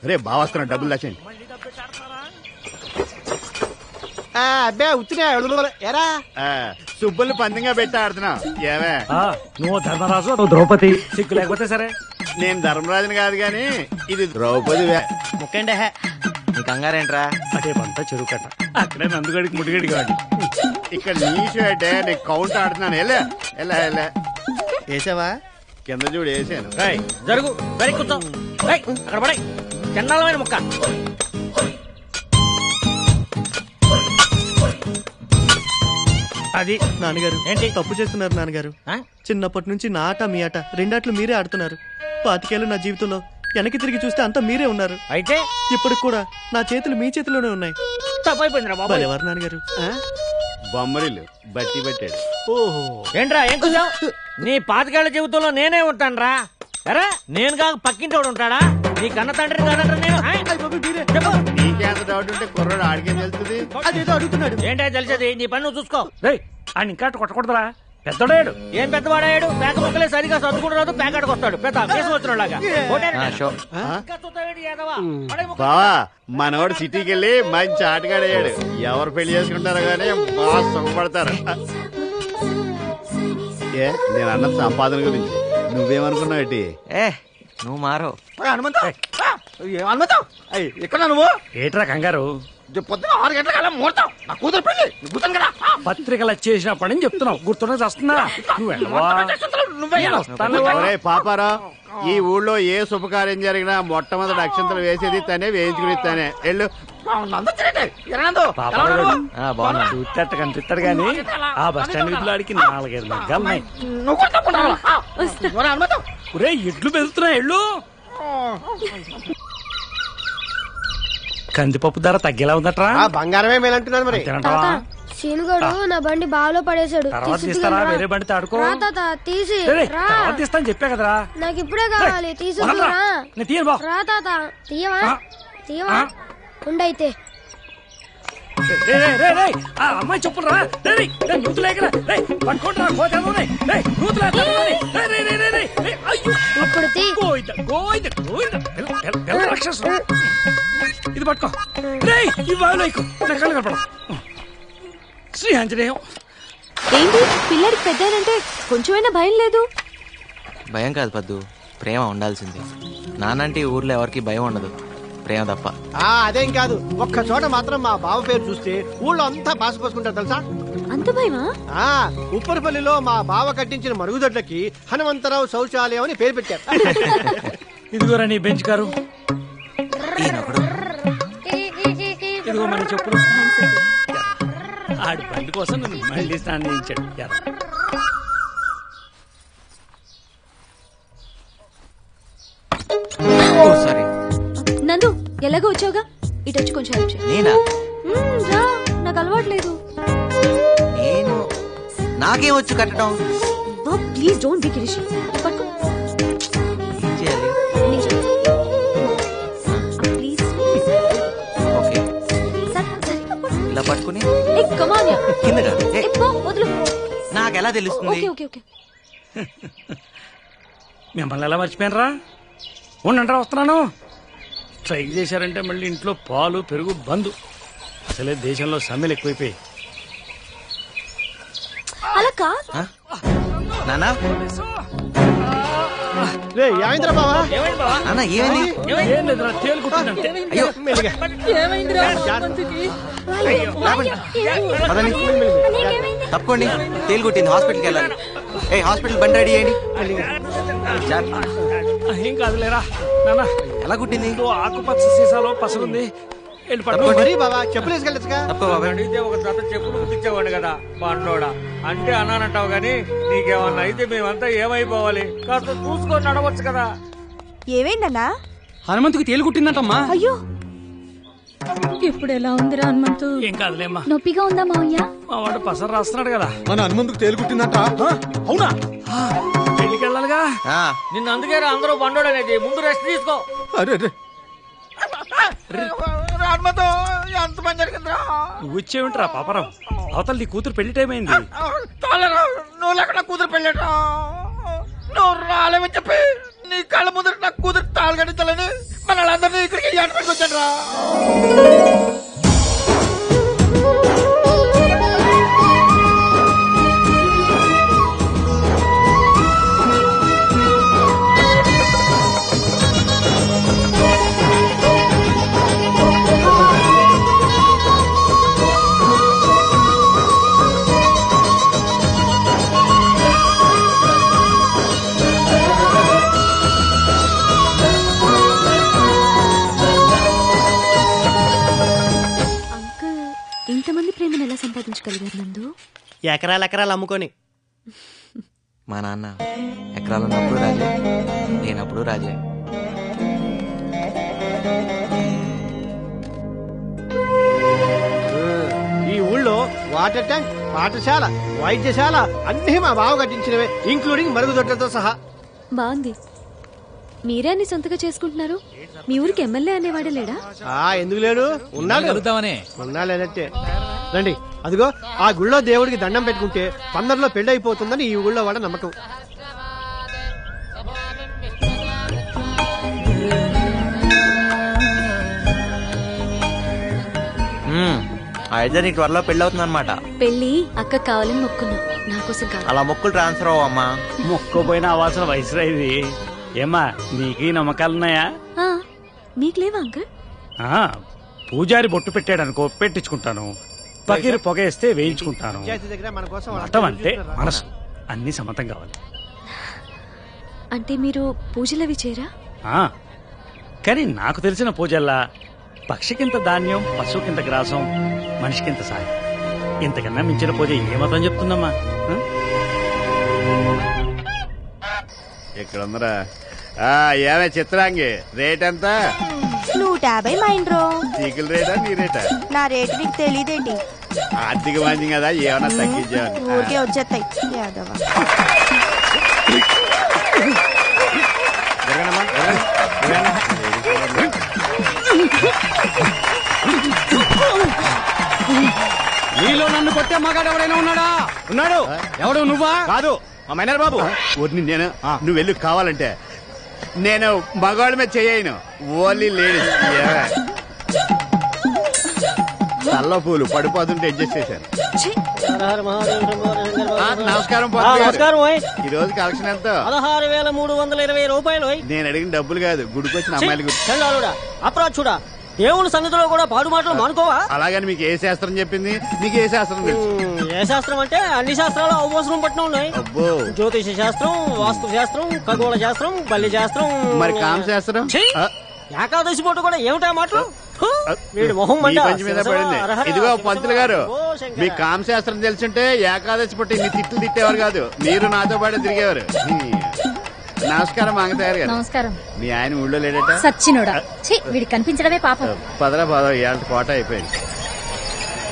రే బాగా వస్తున్నా, డబ్బులు దాచండి. అబ్బే ఉత్తినే ఎరా సుబ్బుల్ని పందిగా పెట్టి ఆడుతున్నా. ఏవే నువ్వు ధర్మరాజు, నువ్వు ద్రౌపది. సిగ్గు లేకపోతే సరే. నేను ధర్మరాజుని కాదు గాని ఇది ద్రౌపది. ముక్కండి నీ కంగారేంట్రా? అదే పంట చెరువు కట్ట, అక్కడే నందుగడికి ముడిగడికి వాడి. ఇక్కడ నీషు అంటే నేను కౌంట్ ఆడుతున్నాను. ఎలా వేసావా? కింద చూడు వేసాను. జరుగు వెరీ కూర్చో. అక్కడ పడే చండాలమైన ముక్క. అది నాన్నగారు ఏంటి తప్పు చేస్తున్నారు నాన్నగారు. చిన్నప్పటి నుంచి నా ఆట మీ ఆట రెండాట్లు మీరే ఆడుతున్నారు. 25 ఏళ్ళు నా జీవితంలో వెనక్కి తిరిగి చూస్తే అంతా మీరే ఉన్నారు. అయితే ఇప్పటికి కూడా నా చేతులు మీ చేతిలోనే ఉన్నాయి. తప్పైపోయిందిరా బాబు. ఎవరు నాన్నగారు? బొమ్మరిల్లు బట్టి పెట్టాడు. ఓహో ఏంట్రా ఏం కూర్చావు? నీ 25 ఏళ్ల జీవితంలో నేనే ఉంటాను రా. సరే నేను కాక పక్కింటోడు ఉంటాడా? నీ కన్న తండ్రి కాదంట నేను. నీకేంత డౌట్ ఉంటే కుర్రాడు ఆడికేం తెలుస్తుంది? అదేదో అడుగుతున్నాడు. ఏంటో తెలిసేది, నీ పని నువ్వు చూసుకో. ఆయన ఇంకా కొట్టకూడదురా, పెద్దోడాడు. ఏం పెద్దవాడాడు? పేక ముక్కలే సరిగా సర్దుకుంటున్నాడు, పేకాడికి వస్తాడు పెద్ద కేసు వచ్చినలాగా. బావా మనవాడు సిటీకి వెళ్ళి మంచి ఆటగాడయ్యాడు. ఎవరు పెళ్లి చేసుకుంటారో గానీ బాగా సుఖపడతారు. నేను అన్న సంపాదన గురించి నువ్వేమనుకున్నావు? నువ్వు మారో హనుమంతం. ఇక్కడ నువ్వు ఏట్రా కంగారు? పొద్దున 6 గంటల ముహూర్తం. నా కూతురు పెళ్లి కూతురు కదా. పత్రికలు వచ్చేసినప్పటి నుంచి చెప్తున్నావు, గుర్తున్నది వస్తున్నా. పాపారా ఈ ఊళ్ళో ఏ శుభకార్యం జరిగినా మొట్టమొదటి అక్షంతలు వేసేది తనే, వేయించుకుని తనే. వెళ్ళు. చూస్తట కనిపిస్తాడు గాని ఆ బస్ స్టాండ్ విధులాడికి 4-5 మగ్గాలున్నాయి. ఎడ్లు పెరుగుతున్నాయి. ఎళ్ళు. కందిపప్పు ధర తగ్గేలా ఉందట్రా? బంగారమే మేలంటున్నాను మరి. సీనుగాడు నా బండి బావిలో పడేశాడు. తర్వాత తీస్తారా? వేరే బండి తాడుకో. తీసి తీస్తాను చెప్పా కదరా. నాకు ఇప్పుడే కావాలి. తీసుకురా. రా తాత. తీయవా ఉండైతే. అమ్మాయి చెప్పురా. ఇది పట్టుకో. ఈ బావిలోకు నా కళ్ళు కనపడం. శ్రీ ఆంజనేయం. ఏంటి పిల్లడికి పెద్దానంటే కొంచెమైనా భయం లేదు? భయం కాదు పద్దు, ప్రేమ ఉండాల్సింది. నానంటే ఊర్లో ఎవరికి భయం ఉండదు, ప్రేమ తప్ప. అదేం కాదు, ఒక్క చోట మాత్రం మా బావ పేరు చూస్తే ఊళ్ళో అంతా పాసిపోసుకుంటారు తెలుసా? అంత భయమా? ఉప్పరపల్లిలో మా బావ కట్టించిన మరుగుదొడ్లకి హనుమంతరావు శౌచాలయం అని పేరు పెట్టారు. ఇదిగోరా నీ బెంచ్ కారు. ఇదిగో మన చెప్పులు. ఆడి బండి కోసం నన్ను మళ్ళీ స్నానం చేయించాడు. నందు ఎలాగో వచ్చావుగా, ఇటు వచ్చి కొంచెం హెల్ప్ చేయి. నేనా? నాకు అలవాట్లేదు. నేను నాకేం వచ్చు కట్టడం. Please don't be crazy. పట్టుకో. ఏం చేయాలి? ప్లీజ్. ఓకే ఇలా పట్టుకుని కిందగా. నాకెలా తెలుస్తుంది? మిమ్మల్ని ఎలా మర్చిపోయినరా? ఉండంటారా, వస్తున్నాను. ట్రై చేశారంటే మళ్ళీ ఇంట్లో పాలు పెరుగు బంద్. అసలే దేశంలో సమ్మెలు ఎక్కువైపోయి. నానా ఏమైందిరా బావా? నాన్న ఏమైంది? ఏం లేదురా, తేలుకుంటుందంటే. అయ్యో తప్పకోండి, తేలు కుట్టింది, హాస్పిటల్కి వెళ్ళాలి. హాస్పిటల్ బండి రెడీ చేయండి. ఏం కాదులేరా నాన్న. ఎలా కుట్టింది? ఆకుపచ్చ సీసాలో పసరుంది. అడిగితే ఒక జత చెప్పులు కుట్టించేవాడు కదా మా అన్నోడా. అంటే అన్నానంటావు గాని నీకేమన్నా అయితే మేమంతా ఏమైపోవాలి? కాస్త చూసుకొని నడవచ్చు కదా. ఏమైందన్నా? హనుమంతుకి తేలు కుట్టిందంటమ్మా. అయ్యో ఇప్పుడు ఎలా ఉందిరా హనుమంతు? ఏం కాదులేమ్మా. నొప్పిగా ఉందా మావయ్య? మా వాడు పసరు రాస్తున్నాడు కదా. మన హనుమంతుకు తేలు కుట్టిందంట. అవునా? పెళ్లికి వెళ్ళాలిగా. నిన్ను అందుకే అందరూ బండోడు అనేది. ముందు రెస్ట్ తీసుకో. ఎంత పని జరిగిందిరా? నువ్వు వచ్చేవింటరా పాపరావు? అవతల నీ కూతురు పెళ్లి టైం అయింది. నువ్వు లేకుండా కూతురు పెళ్ళటా? నువ్వు రాలేమని చెప్పి నీ కళ్ళ ముందర నా కూతురు తాళి కట్టించాలని మన వాళ్ళందరినీ ఇక్కడికి ఏర్పడుకొచ్చాను రా. ఇంతమంది ప్రేమను ఎలా సంపాదించగలిగారు నందు? ఎకరాలు అమ్ముకొని. మా నాన్న ఎకరాలు ఉన్నప్పుడు రాజే, నేనప్పుడు రాజే. ఈ ఊళ్ళో వాటర్ ట్యాంక్, పాఠశాల, వైద్యశాల అన్ని మా బావ కట్టించినవే, ఇంక్లూడింగ్ మరుగుదొడ్లతో సహా. బాగుంది. మీరే అన్ని సొంతగా చేసుకుంటున్నారు. మీ ఊరికి ఎమ్మెల్యే అనేవాడే లేడా? ఎందుకు లేడు? ఉన్నా లేదంటే రండి. అదిగో ఆ గుళ్ళో దేవుడికి దండం పెట్టుకుంటే పందర్లో పెళ్లి అయిపోతుందని ఈ ఊళ్ళో వాళ్ళ నమ్మకం. ఆ ఇద్దరు నీకు త్వరలో పెళ్లి అవుతుంది అనమాట. పెళ్లి అక్క కావాలని మొక్కున్నా, నా కోసం కాదు. అలా మొక్కులు ట్రాన్స్ఫర్ అవ్వమ్మా. మొక్కపోయిన అవ్వాల్సిన వయసులో ఇది. ఏమ్మా నీకు నమ్మకాలున్నాయా? మీకు లేవా అంకుల్? పూజారి బొట్టు పెట్టాడనుకో పెట్టించుకుంటాను, పకీరు పొగేస్తే వేయించుకుంటాను. మతం అంటే మనసు, అన్ని సమతం కావాలి. అంటే మీరు పూజలవి చేయరా? కానీ నాకు తెలిసిన పూజల్లా పక్షికింత ధాన్యం, పశువుకింత గ్రాసం, మనిషికింత సాయం. ఇంతకన్నా మించిన పూజ ఏ మతం చెప్తుందమ్మా? ఇక్కడ ఉందరా. ఏమే చిత్రాంగి, రేట్ ఎంత? 150 మైండ్రో. చీకుల రేటా నీ రేటా? నా రేటు నీకు తెలియదేంటి? ఆర్థిక మంచి కదా, ఏమన్నా తగ్గించాను. ఊరికే వచ్చేస్తాయి యాదవ. నీలో నన్ను కొట్టే మగాడు ఎవరైనా ఉన్నాడా? ఉన్నాడు. ఎవడు? నువ్వా? కాదు, మా మైనర్ బాబు. ఊరిని నేను నువ్వు వెళ్ళి కావాలంటే నేను మగవాళ్ళ మీద చేయను, ఓన్లీ లేడీస్. తల్లో పూలు పడిపోతుంటే అడ్జస్ట్ చేశాను. నమస్కారం. ఈ రోజు కలెక్షన్ ఎంత? 16,320 రూపాయలు. నేను అడిగిన డబ్బులు కాదు, గుడికొచ్చిన అమ్మాయిల గురించి. అప్రాచుడా, దేవుని సన్నిధిలో కూడా పాడు మాటలు మానుకోవా? అలాగని మీకు ఏ శాస్త్రం చెప్పింది? మీకు ఏ శాస్త్రం తెలుసు? ఏ శాస్త్రం అంటే అన్ని శాస్త్రాలు అవసరం పట్టిన ఉన్నాయి. అబ్బో, జ్యోతిష శాస్త్రం, వాస్తు శాస్త్రం, ఖగోళ శాస్త్రం, బల్లి శాస్త్రం, మరి కామ శాస్త్రం, ఏకాదశి పూట కూడా ఏమిటా మాటలు? వీడి మొహం ఈ పంచి మీద పడింది. ఇదిగో పంతులు గారు, మీ కామ శాస్త్రం తెలుసుంటే ఏకాదశి పుట్టి ఇన్ని తిట్లు తిట్టేవారు కాదు, మీరు నాతో పాటు తిరిగేవారు. నమస్కారం మంగతాయారు గారు. నమస్కారం. మీ ఆయన ఊళ్ళో లేడట? సచ్చినోడా, వీడి కనిపించడమే పాపం. పదరా పదవ, ఇవాళ కోట అయిపోయింది.